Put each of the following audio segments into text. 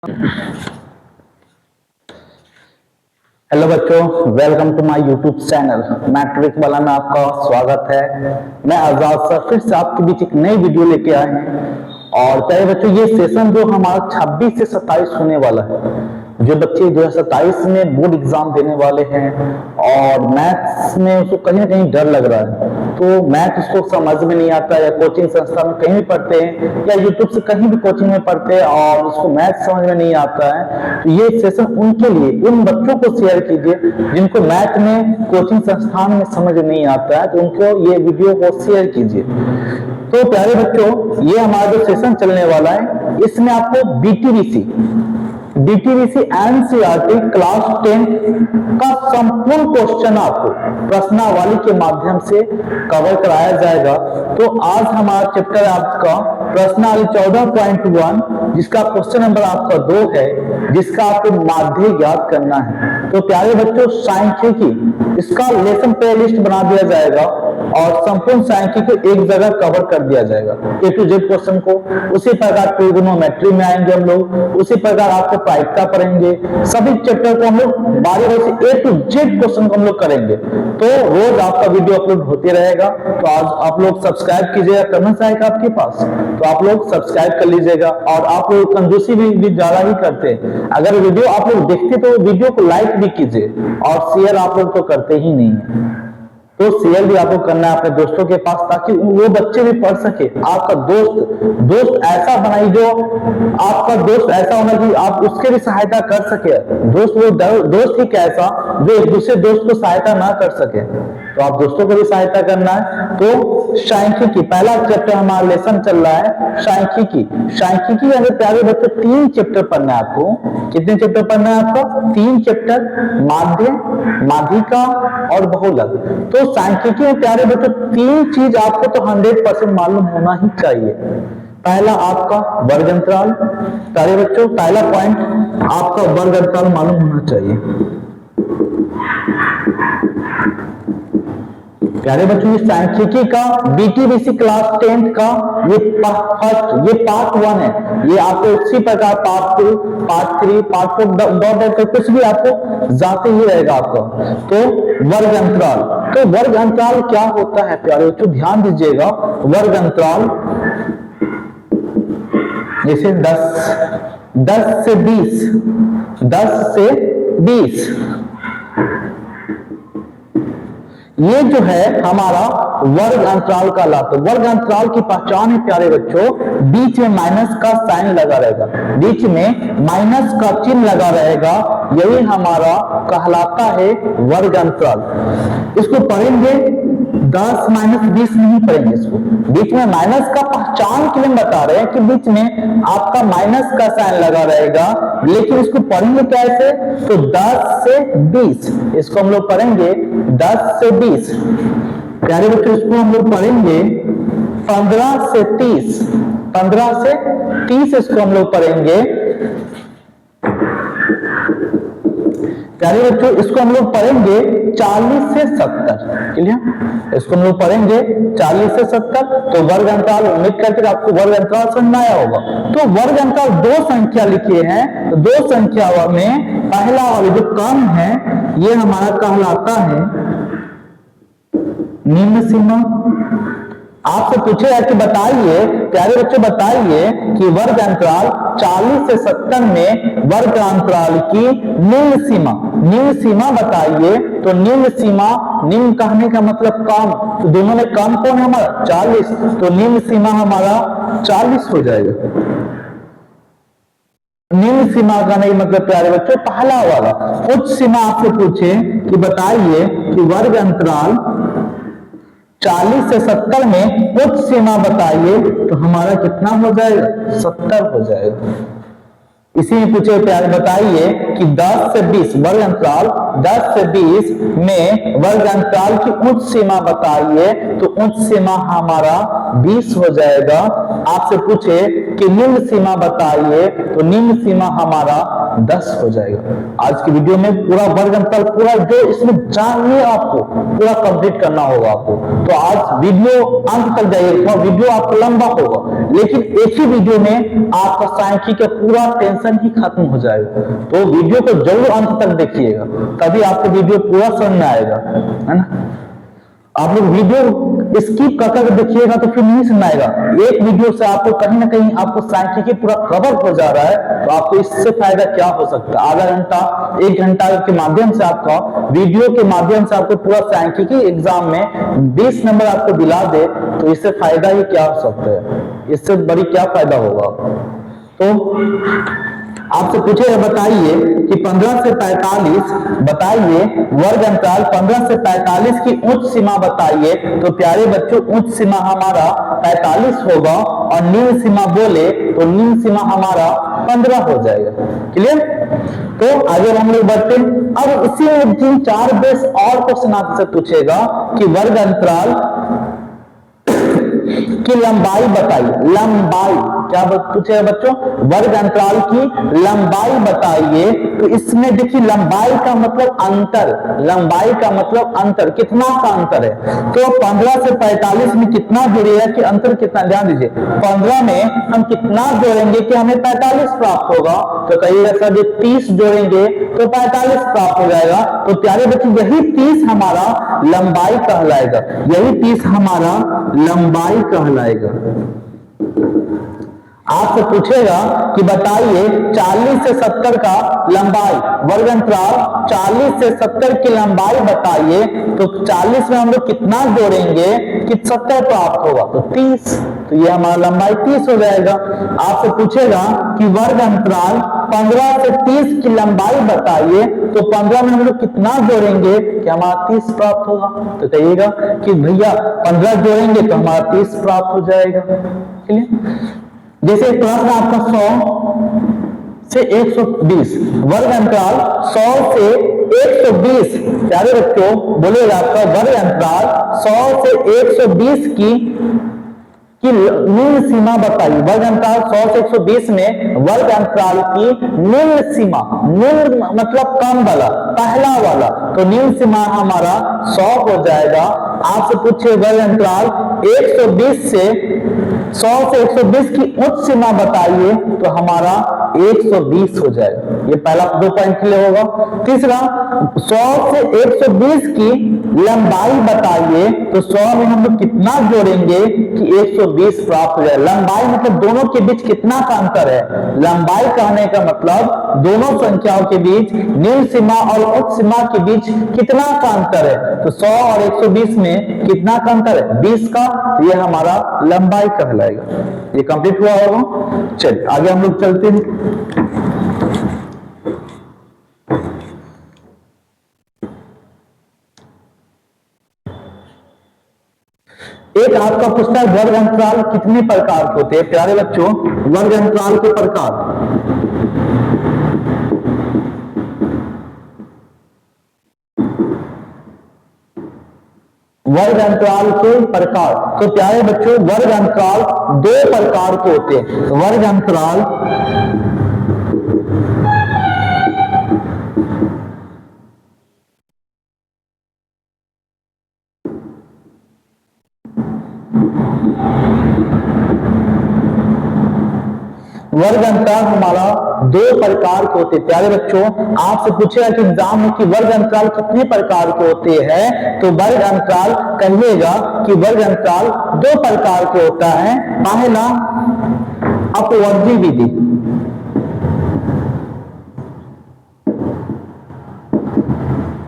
Hello बच्चों, welcome to my YouTube channel. Matric वाला में आपका स्वागत है। मैं आजाद सर फिर से आपके बीच एक नई वीडियो लेके आए हैं। और प्यारे बच्चों, ये सेशन जो हमारा 26 से 27 होने वाला है, जो बच्चे 2027 में बोर्ड एग्जाम देने वाले हैं और मैथ्स में उसको कहीं ना कहीं डर लग रहा है, तो मैथ उसको समझ में नहीं आता, या कोचिंग संस्था में कहीं भी पढ़ते हैं या यूट्यूब से कहीं भी कोचिंग में पढ़ते हैं और उसको मैथ समझ में नहीं आता है, तो ये सेशन उनके लिए, उन बच्चों को शेयर कीजिए जिनको मैथ में कोचिंग संस्थान में समझ नहीं आता है, तो उनको ये वीडियो को शेयर कीजिए। तो प्यारे बच्चों, ये हमारा जो सेशन चलने वाला है, इसमें आपको डीटीवीसी एनसीईआरटी क्लास 10 का संपूर्ण क्वेश्चन आपको प्रश्नावली के माध्यम से कवर कराया जाएगा। तो आज हमारा चैप्टर आपका प्रश्नावली 14.1, जिसका क्वेश्चन नंबर आपका 2 है, जिसका आपको माध्य याद करना है। तो प्यारे बच्चों, सांख्यिकी इसका लेसन प्ले लिस्ट बना दिया जाएगा और संपूर्ण सांख्यिकी को एक जगह कवर कर दिया जाएगा, ए टू जेड क्वेश्चन को। उसी प्रकार ट्रिगोनोमेट्री में आएंगे हम लोग, उसी प्रकार आपको प्रायिकता पढ़ेंगे। सभी चैप्टर को हम लोग बारी बारी से ए टू जेड क्वेश्चन को हम लोग करेंगे। तो रोज आपका वीडियो अपलोड होते रहेगा। तो आज आप लोग सब्सक्राइब कीजिएगा, कमेंट्स आएगा आपके पास तो आप लोग सब्सक्राइब कर लीजिएगा। और आप लोग कंजूसी भी ज्यादा ही करते हैं, अगर वीडियो आप लोग देखते तो वीडियो को लाइक भी कीजिए, और शेयर आप लोग तो करते ही नहीं है। तो शेयर भी आपको करना है अपने दोस्तों के पास, ताकि वो बच्चे भी पढ़ सके। आपका दोस्त ऐसा बनाइए, जो आपका दोस्त ऐसा होना कि आप उसके भी सहायता कर सके। दोस्त ही कैसा जो एक दूसरे दोस्त को सहायता ना कर सके, तो आप दोस्तों को भी सहायता करना है। तो सांख्यिकी पहला चैप्टर हमारा लेसन चल रहा है, सांख्यिकी के अंदर प्यारे बच्चों 3 चैप्टर पढ़ना है आपको। कितने चैप्टर पढ़ना है आपको? 3 चैप्टर, माध्य, माध्यिका और बहुलक। तो सांख्यिकी में प्यारे बच्चों 3 चीज आपको तो 100% मालूम होना ही चाहिए। पहला आपका वर्ग अंतराल, प्यारे बच्चों पहला पॉइंट आपका वर्ग अंतराल मालूम होना चाहिए। प्यारे बच्चों, ये सांख्यिकी का डीटीवीसी क्लास 10 का ये पार्ट 1 है। ये आपको इसी प्रकार पार्ट 2, पार्ट 3, पार्ट 4 कुछ भी आपको जाते ही रहेगा आपका। तो वर्ग अंतराल, तो वर्ग अंतराल क्या होता है प्यारे बच्चों, ध्यान दीजिएगा। वर्ग अंतराल जैसे 10 से 20, ये जो है हमारा वर्ग अंतराल का लाभ। वर्ग अंतराल की पहचान है प्यारे बच्चों, बीच में माइनस का साइन लगा रहेगा, बीच में माइनस का चिन्ह लगा रहेगा, यही हमारा कहलाता है वर्ग अंतराल। इसको पढ़ेंगे 10 - 20 नहीं पढ़ेंगे इसको। बीच में माइनस का पहचान के लिए बता रहे हैं कि बीच में आपका माइनस का साइन लगा रहेगा, लेकिन इसको पढ़ेंगे कैसे? तो 10 से 20, इसको हम लोग पढ़ेंगे 10 से 20। प्यारे बच्चों, इसको हम लोग पढ़ेंगे 15 से 30, 15 से 30 इसको हम लोग पढ़ेंगे। प्यारे बच्चों, इसको हम लोग पढ़ेंगे 40 से 70। क्लियर? इसको हम लोग पढ़ेंगे 40 से 70। तो वर्ग अंतराल, उम्मीद करते हैं आपको वर्ग अंतराल समझ आया होगा। तो वर्ग अंतराल 2 संख्या लिखी है, तो 2 संख्या में पहला वाली जो कम है, ये हमारा कहलाता है निम्न सीमा। आपसे पूछेगा कि बताइए प्यारे बच्चों, बताइए कि वर्ग अंतराल 40 से 70 में वर्ग अंतराल की निम्न सीमा बताइए। तो निम्न सीमा, निम्न कहने का मतलब कम, तो दोनों में कम कौन है हमारा? 40, तो निम्न सीमा हमारा 40 हो जाएगा। निम्न सीमा का नहीं मतलब प्यारे बच्चों पहला वाला। उच्च सीमा आपसे पूछे कि बताइए कि वर्ग अंतराल 40 से 70 में उच्च सीमा बताइए, तो हमारा कितना हो जाएगा? 70 हो जाएगा। इसी में पूछे प्यारे बताइए कि 10 से 20 वर्ग अंतराल 10 से 20 में वर्ग अंतराल की उच्च सीमा बताइए, तो उच्च सीमा हमारा 20 हो जाएगा। आपसे पूछे कि निम्न सीमा बताइए, तो निम्न सीमा हमारा 10 हो जाएगा। आज की वीडियो में पूरा वर्ग अंतराल पूरा जो इसमें जानिए आपको पूरा कंप्लीट करना होगा आपको। तो आज वीडियो अंत तक जाइए, वीडियो आपका लंबा होगा लेकिन एक ही वीडियो में आपका सांख्यिकी का पूरा टेंशन ही खत्म हो जाएगा। तो वीडियो को जरूर अंत तक देखिएगा, तभी आपको वीडियो पूरा समझ में आएगा, है ना। आप लोग वीडियो स्किप कर देखिएगा तो फिर नहीं समझ आएगा। एक वीडियो से आपको कहीं ना कहीं आपको सांख्यिकी पूरा कवर हो जा रहा है, तो आपको इससे फायदा क्या हो सकता है। आधा घंटा 1 घंटा के माध्यम से आपका वीडियो के माध्यम से आपको पूरा सांख्यिकी एग्जाम में 20 नंबर आपको दिला दे, तो इससे फायदा ही क्या हो सकता है, इससे बड़ी क्या फायदा होगा। तो आपसे पूछेगा बताइए कि 15 से 45 बताइए वर्ग अंतराल 15 से 45 की उच्च सीमा बताइए। तो प्यारे बच्चों उच्च सीमा हमारा 45 होगा और निम्न सीमा बोले तो निम्न सीमा हमारा 15 हो जाएगा। क्लियर। तो आगे हम लोग बढ़ते हैं। अब इसी में 3-4 बेस और क्वेश्चन आपसे पूछेगा कि वर्ग अंतराल की लंबाई बताइए। लंबाई क्या पूछेगा बच्चों, वर्ग अंतराल की लंबाई बताइए। तो इसमें देखिए लंबाई का मतलब अंतर, लंबाई का मतलब अंतर, कितना का अंतर है। तो 15 से 45 में कितना जोड़िएगा कि अंतर कितना, ध्यान दीजिए 15 में हम कितना जोड़ेंगे कि हमें 45 प्राप्त होगा। तो कहिएगा सर जी 30 जोड़ेंगे तो 45 प्राप्त हो जाएगा। तो प्यारे बच्चों यही 30 हमारा लंबाई कहलाएगा, यही 30 हमारा लंबाई कहलाएगा। आपसे पूछेगा कि बताइए 40 से 70 का लंबाई, वर्ग अंतराल 40 से 70 की लंबाई बताइए। तो 40 में हम लोग कितना जोड़ेंगे कि 70 प्राप्त होगा, तो 30, तो ये हमारा लंबाई 30 हो जाएगा। आपसे पूछेगा कि वर्ग अंतराल 15 से 30 की लंबाई बताइए। तो 15 में हम लोग कितना जोड़ेंगे कि हमारा 30 प्राप्त होगा। तो कहिएगा कि भैया 15 जोड़ेंगे तो हमारा 30 प्राप्त हो जाएगा। क्लियर। जैसे प्रश्न आपका 100 से 120, वर्ग अंतराल 100 से 120, प्यारे बच्चों बोलेगा आपका वर्ग अंतराल 100 से 120 की निम्न सीमा बताइए। वर्ग अंतराल 100 से 120 में वर्ग अंतराल की निम्न सीमा, निम्न मतलब कम वाला, पहला वाला, तो निम्न सीमा हमारा 100 हो जाएगा। आपसे पूछे वर्ग अंतराल 120 से 100 से 120 की उच्च सीमा बताइए। तो हमारा 120 हो जाएगा। ये पहला 2 पॉइंट क्लियर होगा। तीसरा 100 से 120 की लंबाई बताइए। तो 100 में हम लोग कितना जोड़ेंगे कि 120 प्राप्त हो जाए। लंबाई मतलब दोनों के बीच कितना का अंतर है। लंबाई कहने का मतलब दोनों संख्याओं के बीच निम्न सीमा और उच्च सीमा के बीच कितना का अंतर है। तो 100 और 120 में कितना का अंतर है, 20 का। तो ये हमारा लंबाई कहलाएगा। ये कंप्लीट हुआ होगा। चलिए आगे हम लोग चलते हैं। एक आपका पूछता है वर्ग अंतराल कितने प्रकार के होते हैं। प्यारे बच्चों वर्ग अंतराल के प्रकार, वर्ग अंतराल के प्रकार। तो प्यारे बच्चों वर्ग अंतराल 2 प्रकार के होते हैं। वर्ग अंतराल वर्ग अंतराल हमारा 2 प्रकार के होते हैं। प्यारे बच्चों आपसे पूछेगा कि एग्जाम में कि वर्ग अंतराल कितने प्रकार के होते हैं। तो वर्ग अंतराल कहिएगा कि वर्ग अंतराल 2 प्रकार के होता है। पहला अपवर्गी विधि,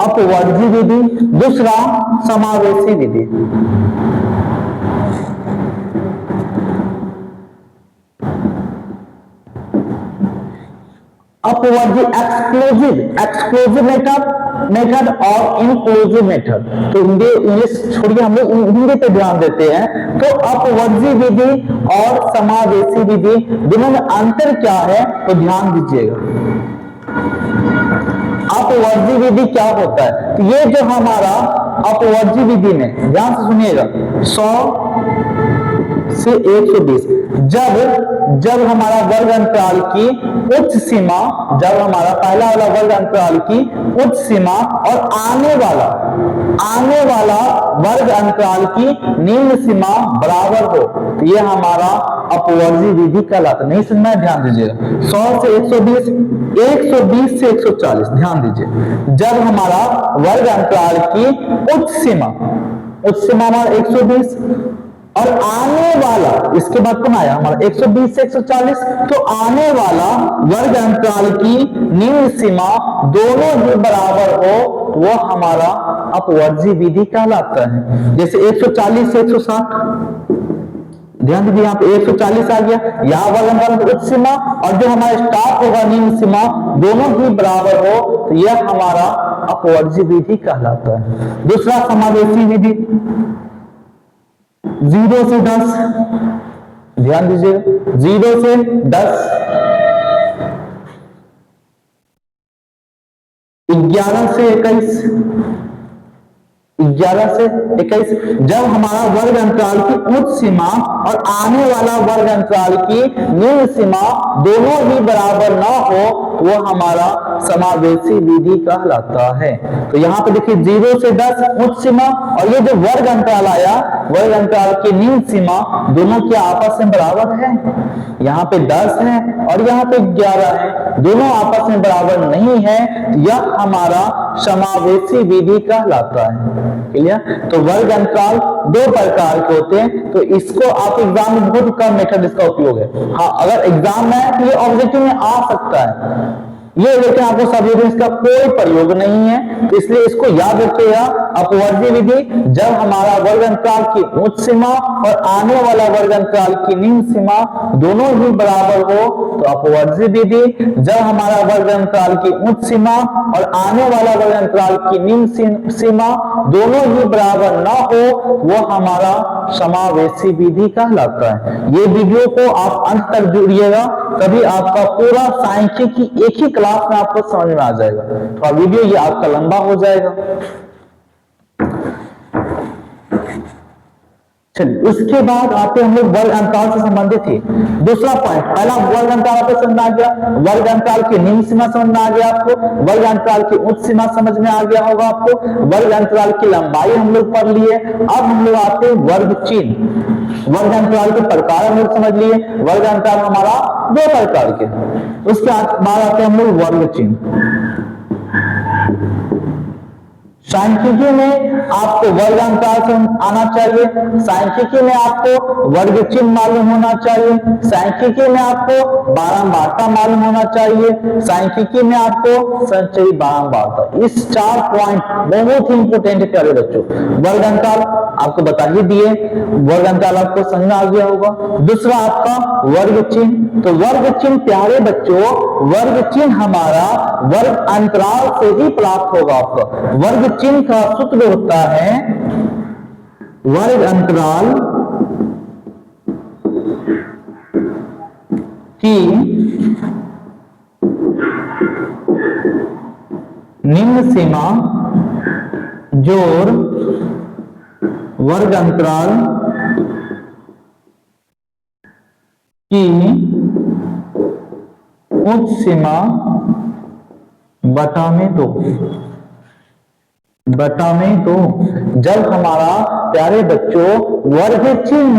अपवर्गी विधि, दूसरा समावेशी विधि। अपवर्गी एक्सक्लूसिव मेथड और इंक्लूसिव मेथड। तो इंग्लिश छोड़िए, हम लोग हिंदी पे ध्यान देते हैं। तो अपवर्गी विधि और समावेशी विधि दोनों में अंतर क्या है तो ध्यान दीजिएगा। अपवर्गी विधि क्या होता है, तो ये जो हमारा अपवर्गी विधि में ध्यान से सुनिएगा 100 से 120 जब हमारा वर्ग अंतराल की उच्च सीमा, जब हमारा पहला वाला वर्ग अंतराल की उच्च सीमा और आने वाला वर्ग अंतराल की निम्न सीमा बराबर हो, तो ये हमारा अपवर्जी विधि कहलाता है। नहीं सुनना, ध्यान दीजिएगा। 100 से 120, 120 से 140, ध्यान दीजिए। जब हमारा वर्ग अंतराल की उच्च सीमा हमारा 120 और आने वाला, इसके बाद कौन आया हमारा 120 से 140, तो आने वाला वर्ग अंतराल की निम्न सीमा दोनों ही बराबर हो, वो हमारा अपवर्जी विधि कहलाता है। जैसे 140 से 160, ध्यान दीजिए, यहाँ पे 140 आ गया, यहाँ वर्ग अंतराल की उच्च सीमा और जो हमारा स्टार्ट होगा निम्न सीमा दोनों ही बराबर हो, तो यह हमारा अपवर्जी विधि कहलाता है। दूसरा समावेशी विधि 0 से 10, ध्यान दीजिए, 0 से 10, 11 से 21, 11 से 21, जब हमारा वर्ग अंतराल की उच्च सीमा और आने वाला वर्ग अंतराल की निम्न सीमा दोनों ही बराबर ना हो, वो हमारा समावेशी विधि कहलाता है। तो यहाँ पे देखिए 0 से 10 उच्च सीमा और ये जो वर्ग अंतराल आया, वर्ग अंतराल की निम्न सीमा दोनों के आपस में बराबर है। यहाँ पे 10 है और यहाँ पे 11 है, दोनों आपस में बराबर नहीं है, यह हमारा समावेशी विधि कहलाता है। क्लियर? तो वर्ग अंतराल दो प्रकार के होते हैं, तो इसको आप एग्जाम में बहुत कम मेथड इसका उपयोग है। हाँ, अगर एग्जाम में है तो ये ऑब्जेक्टिव में आ सकता है ये, लेकिन आपको सभी में इसका कोई प्रयोग नहीं है, तो इसलिए इसको याद रखिएगा। अपवर्जी विधि, जब हमारा वर्ग अंतराल की उच्च सीमा और आने वाला वर्ग अंतराल की निम्न सीमा दोनों ही बराबर हो, तो अपवर्जी विधि। जब हमारा वर्ग अंतराल की उच्च सीमा और आने वाला वर्ग अंतराल की निम्न सीमा दोनों ही बराबर ना हो, वो हमारा समावेशी विधि कहलाता है। ये वीडियो को आप अंत तक जुड़िएगा, तभी आपका पूरा सांख्यिकी एक ही क्लास में आपको समझ में आ जाएगा। तो वीडियो ये आपका लंबा हो जाएगा। चलिए, उसके बाद आते हम लोग वर्ग अंतराल से संबंधित ही दूसरा पॉइंट। पहला वर्ग अंतराल आपको समझ में आ गया, वर्ग अंतराल की निम्न सीमा समझ में आ गया आपको, वर्ग अंतराल की उच्च सीमा समझ में आ गया होगा आपको, वर्ग अंतराल की लंबाई हम लोग पढ़ लिए। अब हम लोग आते हैं वर्ग चिन्ह। वर्ग अंतराल के प्रकार हम लोग समझ लिए, वर्ग अंतराल हमारा दो प्रकार के। उसके बाद आते हैं हम लोग वर्ग चिन्ह। सांख्यिकी में आपको वर्ग अंतराल से आना चाहिए, सांख्यिकी में आपको वर्ग चिन्ह मालूम होना चाहिए, सांख्यिकी में आपको बारंबारता मालूम होना चाहिए, सांख्यिकी में आपको संचयी बारंबारता। इस 4 पॉइंट बहुत ही इंपोर्टेंट है प्यारे बच्चों। वर्ग अंतराल आपको बता ही दिए, वर्ग अंतराल आपको समझ में आ गया होगा। दूसरा आपका वर्ग चिन्ह। तो वर्ग चिन्ह प्यारे बच्चों, वर्ग चिन्ह हमारा वर्ग अंतराल से ही प्राप्त होगा आपका। वर्ग चिन्ह का सूत्र होता है वर्ग अंतराल की निम्न सीमा जोड़ वर्ग अंतराल की उच्च सीमा बटा में 2। जब हमारा प्यारे बच्चों वर्ग चिन्ह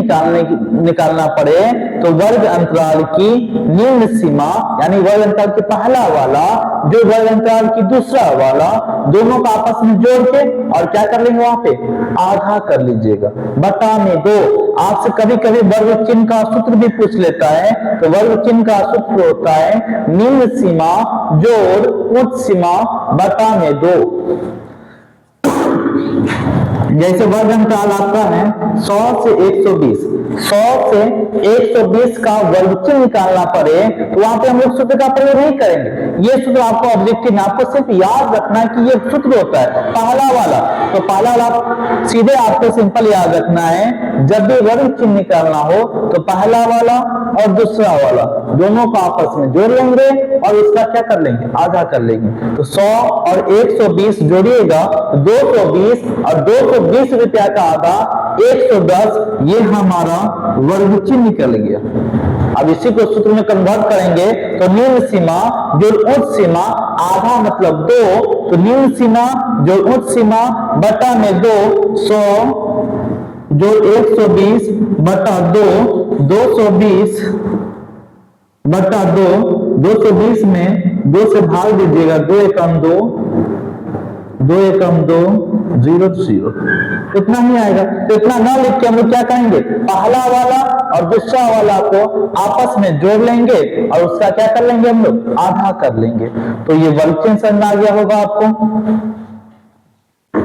निकालना पड़े, तो वर्ग अंतराल की निम्न सीमा यानी वर्ग अंतराल के पहला वाला जो वर्ग अंतराल की दूसरा वाला, दोनों का आपस में जोड़ के और क्या कर लेंगे, वहां पे आधा कर लीजिएगा, बटा में 2। आपसे कभी कभी वर्ग चिन्ह का सूत्र भी पूछ लेता है, तो वर्ग चिन्ह का सूत्र होता है निम्न सीमा जोड़ उच्च सीमा बटा में 2। जैसे वर्ग अंतराल आपका है 100 से 120, 100 से 120 का वर्ग चिन्ह निकालना पड़े, तो वहां पे हम लोग सूत्र का प्रयोग नहीं करेंगे, ये सूत्र आपको ऑब्जेक्टिव में आपको सिर्फ याद रखना है कि ये सूत्र होता है पहला वाला। तो पहला वाला सीधे आपको सिंपल याद रखना है, जब भी वर्ग चिन्ह निकालना हो तो पहला वाला और दूसरा वाला दोनों को आपस में जोड़ लेंगे और उसका क्या कर लेंगे, आधा कर लेंगे। तो 100 और 120 जोड़िएगा 220 और 220 रुपया का आधा 110, ये हमारा वर्ग चिन्ह निकल गया। अब इसी को सूत्र में कन्वर्ट करेंगे तो निम्न सीमा जोड़ उच्च सीमा आधा मतलब 2, तो निम्न सीमा जोड़ उच्च सीमा बटा में 2, 100 जोड़ 120 बटा 2, 220 बटा 2, 220 में 2 से भाग दीजिएगा, 2 एकम 2, 2 एकम 2, 0 0, इतना ही आएगा। तो इतना ना लिख के हम लोग क्या करेंगे, पहला वाला और दूसरा वाला को आपस में जोड़ लेंगे और उसका क्या कर लेंगे, हम लोग आधा कर लेंगे। तो ये वर्ग चिन्ह समझ आ गया होगा आपको।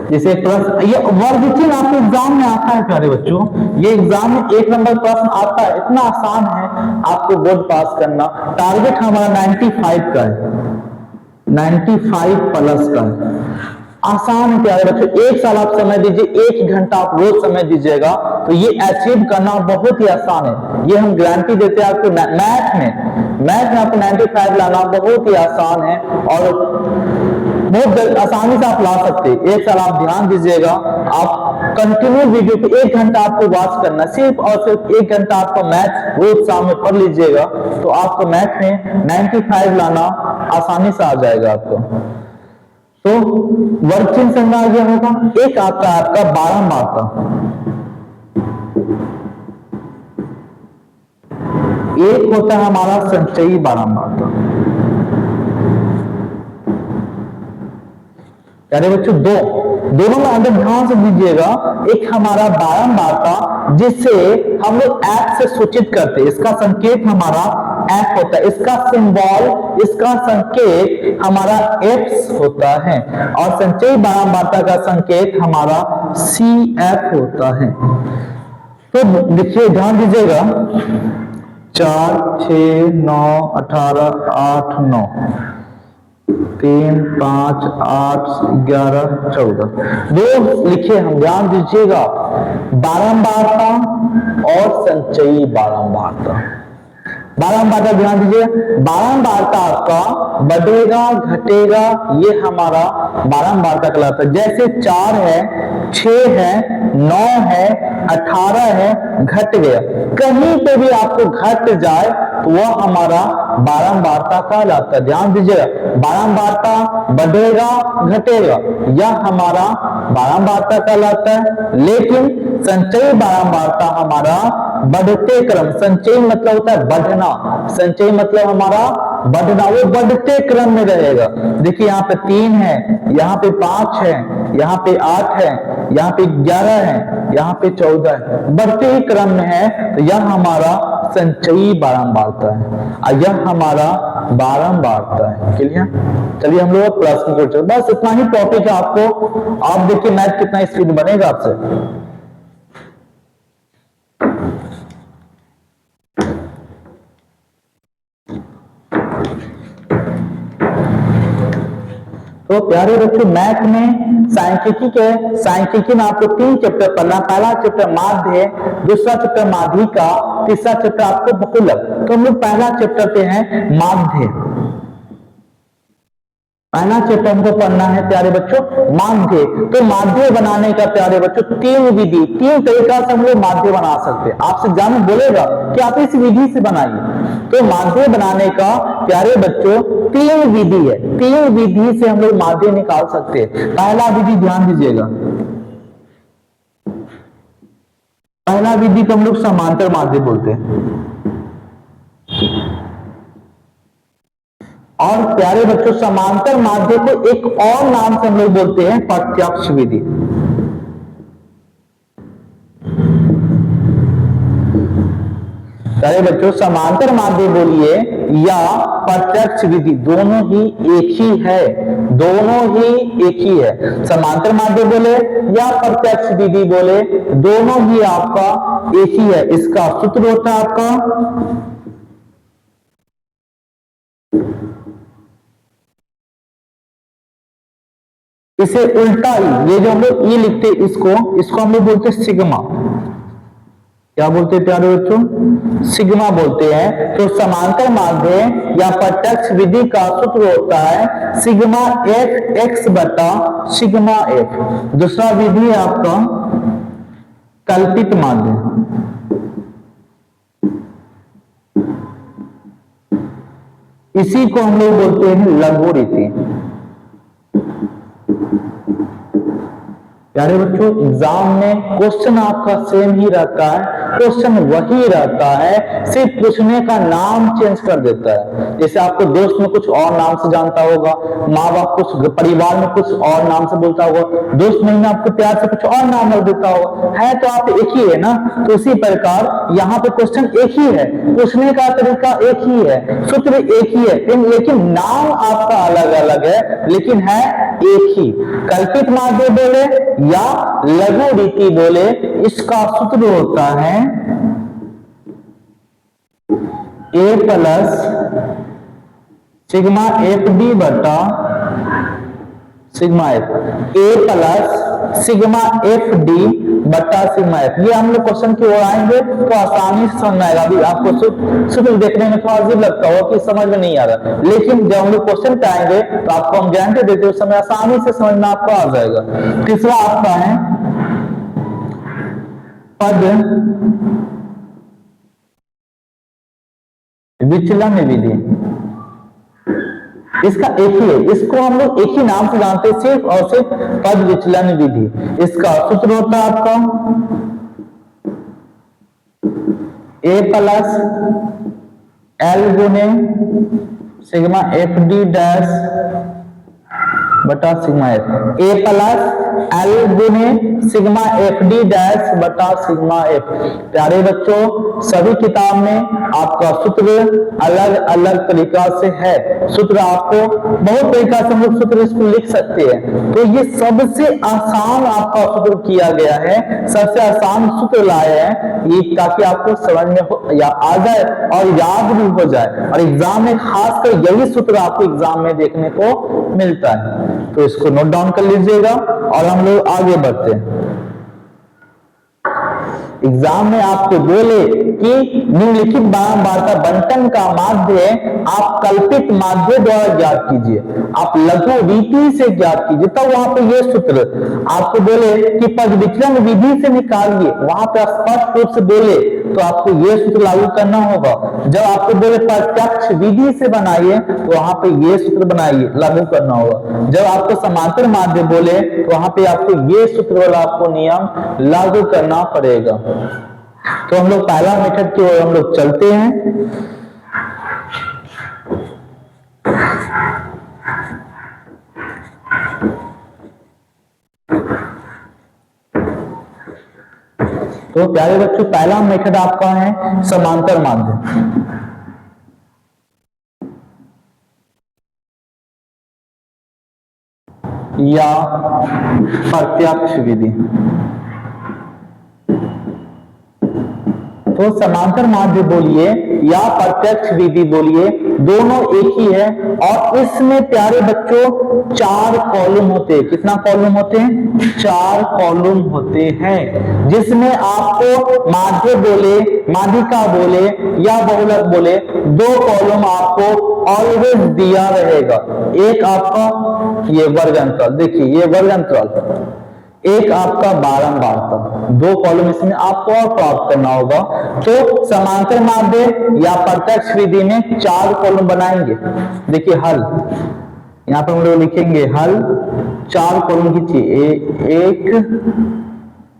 जैसे प्रश्न, ये वर्ग चिन्ह आपके एग्जाम में आता है प्यारे बच्चों, ये एग्जाम में 1 नंबर प्रश्न आता है, इतना आसान है आपको बोर्ड पास करना। टारगेट हमारा 95 का है, 95 प्लस का है। आसान है प्यारे बच्चों, 1 साल आप समय दीजिए, 1 घंटा आप रोज समय दीजिएगा तो ये अचीव करना बहुत ही आसान है। ये हम गारंटी देते हैं आपको। मैथ में आपको 95 लाना बहुत ही आसान है और बहुत आसानी से आप ला सकते हैं। 1 साल आप ध्यान दीजिएगा, आप कंटिन्यू वीडियो को 1 घंटा आपको वॉच करना, सिर्फ और सिर्फ 1 घंटा आपको मैथ रोज शाम में पढ़ लीजिएगा तो आपको मैथ में 95 लाना आसानी से आ जाएगा आपको। तो वर्ग चिन्ह समझ आ गया होगा। एक आता है आपका बारंबारता, एक होता है हमारा संचयी बारंबारता। यानी बच्चों दोनों में अंदर ध्यान से दीजिएगा, एक हमारा बारंबारता जिसे हम लोग एफ से सूचित करते हैं, इसका संकेत हमारा एफ होता है, इसका सिंबल, इसका संकेत हमारा एफ होता है और संचयी बारंबारता का संकेत हमारा सी एफ होता है। तो देखिए ध्यान दीजिएगा, 4 6 9 18 8 9 3 5 8 11 14 दो लिखे हम, ध्यान दीजिएगा बारंबारता और संचयी बारंबारता। बारंबारता ध्यान दीजिए, बारंबारता आपका बढ़ेगा घटेगा, ये हमारा बारंबारता कहलाता है। जैसे 4 है, 6 है, 9 है, 18 है, घट गया, कहीं पे भी आपको घट जाए तो वह हमारा बारंबारता कहलाता है। ध्यान दीजिएगा, बारंबारता बढ़ेगा घटेगा, यह हमारा बारंबारता कहलाता है। लेकिन संचयी बारंबारता हमारा बढ़ते क्रम, संचयी मतलब होता है बढ़ना, संचयी मतलब हमारा बढ़ना, वो बढ़ते क्रम में रहेगा। देखिए यहाँ पे 3 है, यहाँ पे 5 है, यहाँ पे 8 है, यहाँ पे 11 है, यहाँ पे 14 है, बढ़ते ही क्रम में है, तो यह हमारा संचयी बारंबारता है और यह हमारा बारंबारता है। क्लियर? चलिए हम लोग प्रश्न को चलते, बस इतना ही टॉपिक है आपको। आप देखिए मैथ कितना स्पीड बनेगा आपसे। तो प्यारे बच्चों, मैथ में सांख्यिकी में आपको 3 चैप्टर पढ़ना। पहला चैप्टर माध्य, दूसरा चैप्टर माध्यिका, तीसरा चैप्टर आपको बहुलक। तो हम लोग पहला चैप्टर पे हैं माध्य। पहला चैप्टर हमको पढ़ना है प्यारे बच्चों माध्य। तो माध्य बनाने का प्यारे बच्चों 3 विधि, 3 तरीका से हम लोग माध्य बना सकते हैं। आपसे एग्जाम बोलेगा कि आप इस विधि से बनाइए, तो माध्य बनाने का प्यारे बच्चों 3 विधि है। 3 विधि से हम लोग माध्य निकाल सकते हैं। पहला विधि ध्यान दीजिएगा, पहला विधि को हम लोग समांतर माध्य बोलते हैं। और प्यारे बच्चों समांतर माध्य को एक और नाम से हम लोग बोलते हैं प्रत्यक्ष विधि। प्यारे बच्चों समांतर माध्य बोलिए या प्रत्यक्ष विधि, दोनों ही एक ही है, दोनों ही एक ही है। समांतर माध्य बोले या प्रत्यक्ष विधि बोले, दोनों ही आपका एक ही है। इसका सूत्र होता है आपका इसे उल्टा ई, ये जो हम लोग ई लिखते हैं इसको हम लोग बोलते हैं सिग्मा। क्या बोलते हैं प्यारे बच्चों? सिग्मा बोलते हैं। तो समांतर माध्य या प्रत्यक्ष विधि का सूत्र होता है सिग्मा एफ एक्स बटा सिग्मा एफ। दूसरा विधि है आपका कल्पित माध्य। इसी को हम लोग बोलते हैं लघु रीति। प्यारे बच्चों, एग्जाम में क्वेश्चन आपका सेम ही रहता है, क्वेश्चन वही रहता है, सिर्फ पूछने का नाम चेंज कर देता है। जैसे आपको दोस्त में कुछ और नाम से जानता होगा, माँ बाप कुछ, परिवार में कुछ और नाम से बोलता होगा, दोस्त नहीं में आपको प्यार से कुछ और नाम रख देता होगा, है तो आप एक ही है ना। तो इसी प्रकार यहाँ पे क्वेश्चन एक ही है, पूछने का तरीका एक ही है, सूत्र एक ही है, लेकिन नाम आपका अलग अलग है, लेकिन है एक ही। कल्पित माध्य बोले या लघु रीति बोले, इसका सूत्र होता है ए प्लस सिग्मा एफ डी बटा सिग्मा एफ। ए प्लस सिग्मा एफ डी बटा सिग्मा एफ। ये हम लोग क्वेश्चन की ओर आएंगे तो आसानी से समझ में आएगा। अभी आपको सूत्र देखने में थोड़ा अजीब लगता होगा कि समझ में नहीं आ रहा, लेकिन जब हम लोग क्वेश्चन पे आएंगे तो आपको हम गारंटी देते हैं उस समय आसानी से समझ में आपको आ जाएगा। तीसरा आपका है पद विचलन विधि। इसका एक ही है, इसको हम लोग एक ही नाम से जानते हैं, सिर्फ और सिर्फ पद विचलन विधि। इसका सूत्र होता है आपका ए प्लस एल गुने सिग्मा एफ डी डैश बटा सिग्मा एफ। ए प्लस एल गुने सिग्मा एफ डी डैश बटा सिग्मा एफ। प्यारे बच्चों, सभी किताब में आपका सूत्र अलग अलग तरीका से है। सूत्र आपको बहुत तरीका से हम लोग सूत्र इसको लिख सकते हैं, तो ये सबसे आसान आपका सूत्र किया गया है, सबसे आसान सूत्र लाए हैं ये, ताकि आपको समझ में या आ जाए और याद भी हो जाए। और एग्जाम में खासकर यही सूत्र आपको एग्जाम में देखने को मिलता है, तो इसको नोट डाउन कर लीजिएगा और हम लोग आगे बढ़ते हैं। एग्जाम में आपको बोले कि निम्नलिखित बारंबारता बंटन का माध्य आप कल्पित माध्य द्वारा ज्ञात कीजिए, आप लघु रीति से ज्ञात कीजिए, तब वहां पे ये सूत्र आपको बोले कि पद विचलन विधि से निकालिए, वहां पे स्पष्ट रूप से बोले तो आपको ये सूत्र लागू करना होगा। जब आपको बोले प्रत्यक्ष विधि से बनाइए तो वहां पे ये सूत्र बनाइए, लागू करना होगा। जब आपको समांतर माध्य बोले तो वहां पे आपको ये सूत्र वाला आपको नियम लागू करना पड़ेगा। तो हम लोग पहला मेथड की ओर हम लोग चलते हैं। तो प्यारे बच्चों, पहला मेथड आपका है समांतर माध्य या प्रत्यक्ष विधि। तो समांतर माध्य बोलिए या प्रत्यक्ष विधि बोलिए, दोनों एक ही है। और इसमें प्यारे बच्चों 4 कॉलम होते हैं। कितना कॉलम होते हैं? 4 कॉलम होते हैं, जिसमें आपको माध्य बोले, माध्यिका बोले या बहुलक बोले, 2 कॉलम आपको ऑलवेज दिया रहेगा। एक आपका ये वर्ग अंतराल, देखिए ये वर्ग अंतराल, एक आपका बारंबारता, 2 कॉलम इसमें आपको और प्राप्त करना होगा। तो समांतर माध्य या प्रत्यक्ष विधि में 4 कॉलम बनाएंगे। देखिए हल, यहाँ पर हम लोग लिखेंगे हल, 4 कॉलम खींचिए, 1,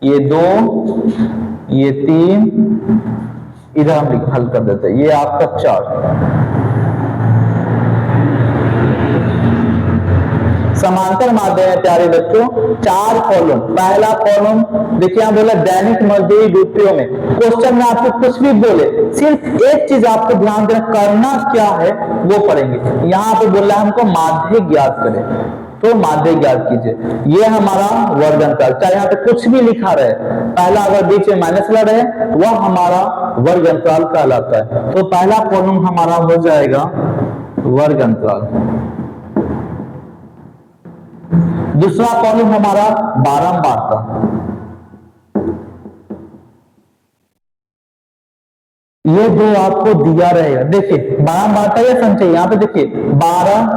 ये 2, ये 3, इधर हम हल कर देते हैं, ये आपका 4। समांतर माध्य है प्यारे बच्चों, 4 कॉलम। पहला कॉलम देखिए यहाँ बोला दैनिक मजदूरी रुपयों में। क्वेश्चन में आपको कुछ भी बोले, सिर्फ एक चीज आपको ध्यान देना, करना क्या है वो पढ़ेंगे। यहाँ पे बोल रहा है हमको माध्य ज्ञात करें, तो माध्य ज्ञात कीजिए। ये हमारा वर्ग अंतराल, चाहे यहाँ पे कुछ भी लिखा रहे, पहला अगर बीच में माइनस वाला रहे वह हमारा वर्ग अंतराल कहलाता है। तो पहला कॉलम हमारा हो जाएगा वर्ग अंतराल। दूसरा कॉलम हमारा बारंबारता, ये जो आपको दिया रहेगा, देखिए बारंबारता या संचय, यहाँ पे देखिए 12,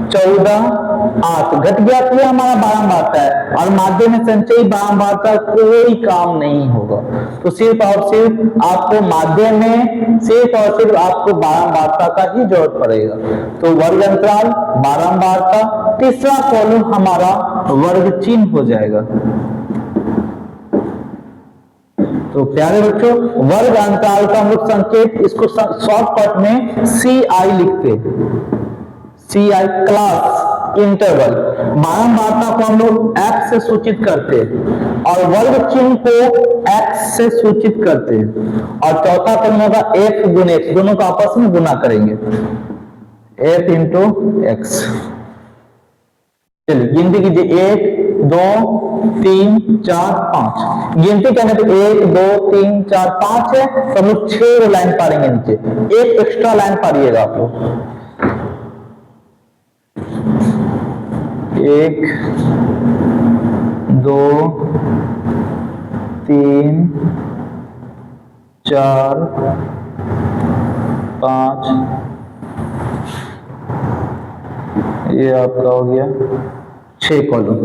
14, 8 घट गया तो ये हमारा बारंबारता है, और माध्य में संचय बारंबारता कोई काम नहीं होगा। तो सिर्फ और सिर्फ आपको माध्य में सिर्फ और सिर्फ आपको बारंबारता का ही जरूरत पड़ेगा। तो वर्ग अंतराल, बारंबारता, तीसरा कॉलम हमारा वर्ग चिन्ह हो जाएगा। तो प्यारे बच्चों, वर्ग अंतराल का हम लोग संकेत इसको शॉर्टकट में CI लिखते हैं, CI क्लास इंटरवल। बारंबारता को हम लोग X से सूचित करते हैं और वर्ग चिन्ह को X से सूचित करते हैं, और चौथा कॉलम होगा F गुने X, दोनों को आपस में गुना करेंगे, F इंटू X। चलिए गिनती कीजिए, 1 2 3 4 5, गिनती करने पे 1 2 3 4 5 है, तो हम लोग 6 लाइन पढ़ेंगे नीचे, एक एक्स्ट्रा लाइन पढ़िएगा आप लोग। 1 2 3 4 5, ये आपका हो गया 6 कॉलम।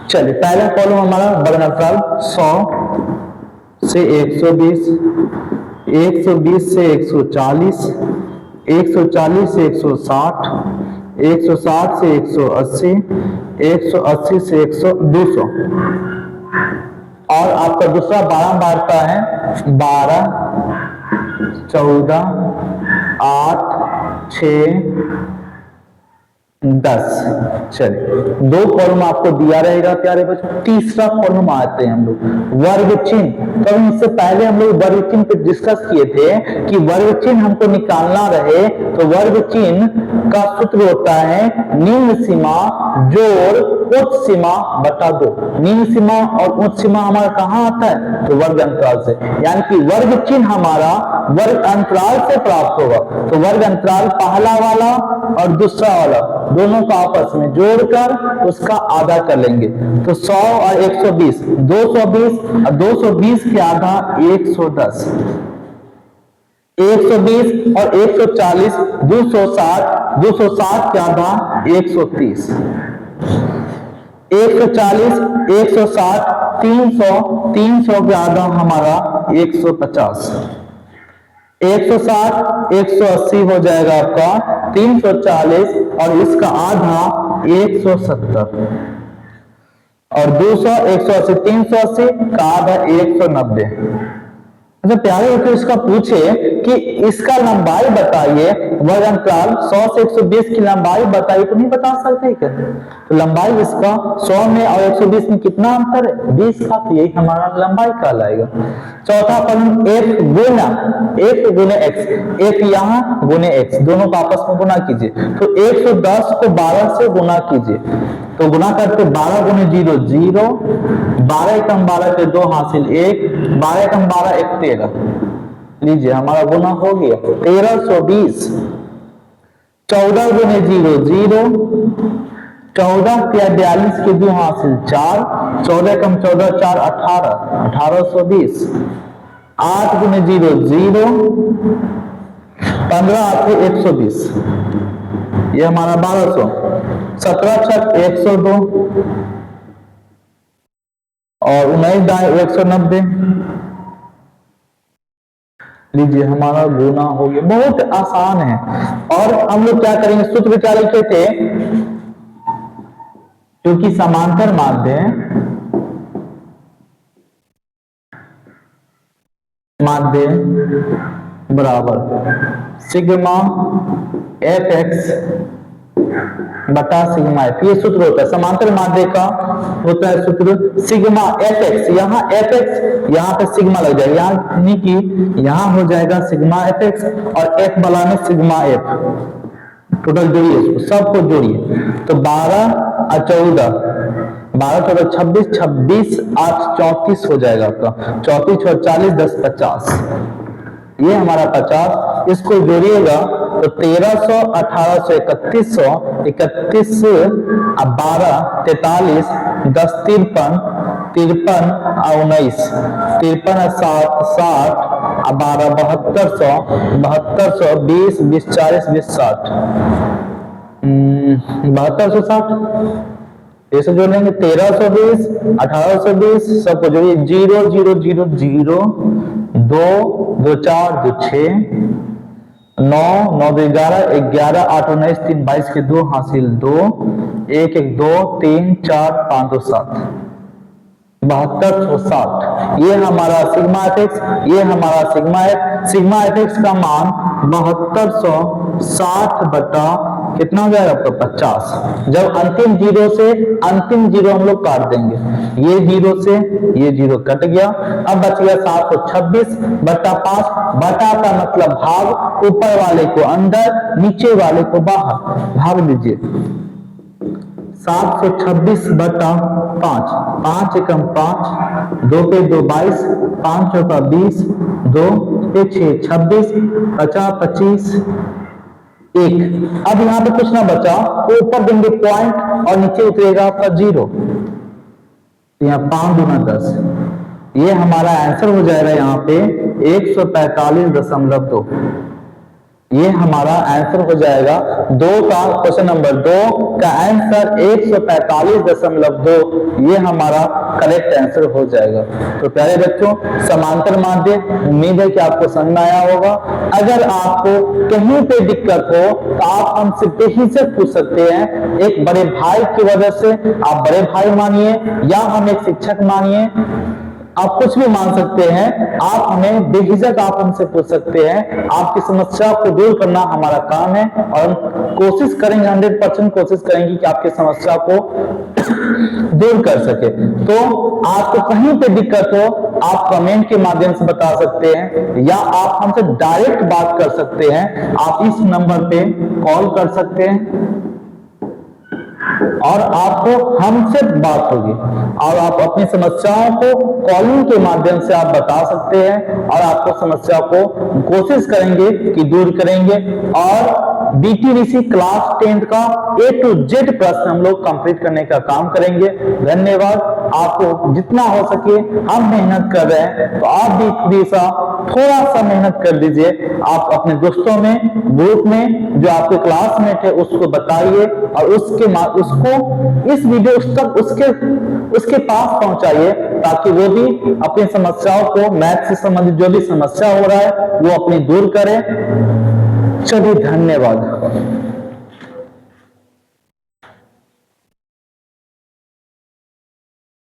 चलिए पहला कॉलम हमारा वर्ग अंतराल 100 से 120, 120 से 140, 140 से 160, 160 से 180, 180 से 200। और आपका दूसरा बारंबारता है 12, 14, 8, 6, 10। चलिए 2 कॉलम आपको दिया रहेगा प्यारे बच्चों। तीसरा कॉलम आते हैं हम लोग वर्ग चिन्ह। तो इससे पहले हम लोग वर्ग चिन्ह पे डिस्कस किए थे कि वर्ग चिन्ह हमको निकालना रहे तो वर्ग चिन्ह का सूत्र होता है निम्न सीमा जोड़ उच्च सीमा बटा 2। निम्न सीमा और उच्च सीमा हमारा कहाँ आता है? तो वर्ग अंतराल से, यानी कि वर्ग चिन्ह हमारा वर्ग अंतराल से प्राप्त होगा। तो वर्ग अंतराल पहला वाला और दूसरा वाला दोनों को आपस में जोड़कर उसका आधा कर लेंगे। तो 100 और 120, 220 और 220 के आधा 110, 120 और 140, 260, 260 के आधा 130, 140, 160, 300, 300 के आधा हमारा 150, 160, 180 हो जाएगा आपका 340 और इसका आधा 170, और 200, 180, 380 का आधा 190। अच्छा प्यारे बच्चों, इसका पूछे कि इसका लंबाई बताइए, वर्ग अंतराल 100 से 120 की लंबाई बताइए, तो नहीं बता सकते क्या? तो लंबाई इसका 100 में और 120 में कितना अंतर है? 20 का। तो यही हमारा लंबाई कहलाएगा। चौथा कॉलम f गुने x, f यहाँ गुने x, दोनों को आपस में गुना कीजिए। तो 110 को 12 से गुना कीजिए, तो गुना करके 12 गुने 0 0, 12 कम 12 के 2 हासिल 1, 12 कम 12 1 13। लीजिए हमारा गुना हो गया 1320। 14 गुने 0 0, 14 या 42 के 2 हासिल 4, 14 कम 14 4 18, 1820। 8 गुने 0 0, 15 8 120, ये हमारा 1200। 17 छक 102 और 19 दाएं 190। लीजिए हमारा गुना हो गया। बहुत आसान है। और हम लोग क्या करेंगे, सूत्र क्या लिखे थे, क्योंकि समांतर माध्य बराबर सिग्मा एफ एक्स बटा सिग्मा एफ, ये सूत्र होता है समांतर माध्य का। होता है सूत्र सिग्मा एफ एक्स, यहाँ एफ एक्स यहाँ पे सिग्मा लग जाएगा, यानी कि यहाँ हो जाएगा सिग्मा एफ एक्स और एफ वाला में सिग्मा एफ। टोटल जोड़िए इसको, सबको जोड़िए। तो 12 और 14, 12 14 26, 26 8 34 हो जाएगा आपका। 34 और 40 10 50, ये हमारा 50। इसको जोड़िएगा तो 1300, 1800, 3100, 31, 12, 43, 10, 53, 53, 19, 53, 7, 60, 12, 7200, 7200, 20, 20, 40, 20, 60, 7260, ये सब जोड़ लेंगे। 1320, 1820, सबको जोड़िए। 0, 0, 0, 0, 2, 2, 4, 2, 6, 9, 9, 2, 11, 11, 8, 19, 3, 22 के 2 हासिल 2, 1, 1, 2, 3, 4, 5, 2, 7, 7260। ये हमारा सिग्मा एफएक्स, ये हमारा सिग्मा है। सिग्मा एफएक्स का मान 7260 बटा कितना हो जाएगा आपका 50। जब अंतिम जीरो से अंतिम जीरो हम लोग काट देंगे, ये जीरो से ये जीरो कट गया, अब बच गया 726 बटा 5। बटा का मतलब भाग, ऊपर वाले को अंदर, नीचे वाले को बाहर, भाग दीजिए। 726 बटा 5, 5 एकम 5, 2 पे 2 22, 5 चौका 20, 2 पे 6 26, 50, 25, 1। अब यहाँ पे कुछ ना बचा तो ऊपर देंगे पॉइंट और नीचे उतरेगा आपका जीरो, यहाँ 5 गुना 10। ये हमारा आंसर हो जाएगा यहाँ पे 145.2। ये हमारा आंसर हो जाएगा क्वेश्चन नंबर 2 का आंसर 145.2। ये हमारा करेक्ट आंसर हो जाएगा। तो प्यारे बच्चों, समांतर माध्य उम्मीद है कि आपको समझ में आया होगा। अगर आपको कहीं पे दिक्कत हो तो आप हमसे बेहिचक पूछ सकते हैं। एक बड़े भाई की वजह से आप बड़े भाई मानिए या हम एक शिक्षक मानिए, आप कुछ भी मान सकते हैं। आप हमें बेहिचक आप हमसे पूछ सकते हैं। आपकी समस्या को दूर करना हमारा काम है और हम कोशिश करेंगे, 100% कोशिश करेंगे कि आपकी समस्या को दूर कर सके। तो आपको कहीं पे दिक्कत हो आप कमेंट के माध्यम से बता सकते हैं या आप हमसे डायरेक्ट बात कर सकते हैं। आप इस नंबर पे कॉल कर सकते हैं और आपको हमसे बात होगी और आप अपनी समस्याओं को कॉलिंग के माध्यम से आप बता सकते हैं और आपको समस्या को कोशिश करेंगे कि दूर करेंगे। और बीटीडीसी क्लास 10 का A to Z प्रश्न हम लोग कंप्लीट करने का काम करेंगे। धन्यवाद। आपको जितना हो सके हम मेहनत कर रहे हैं, तो आप भी थोड़ा सा मेहनत कर दीजिए। आप अपने दोस्तों में, ग्रुप में जो आपके क्लासमेट है उसको बताइए और उसको इस वीडियो तक उसके पास पहुंचाइए ताकि वो भी अपनी समस्याओं को, मैथ से संबंधित जो भी समस्या हो रहा है वो अपनी दूर करे। चलिए, धन्यवाद।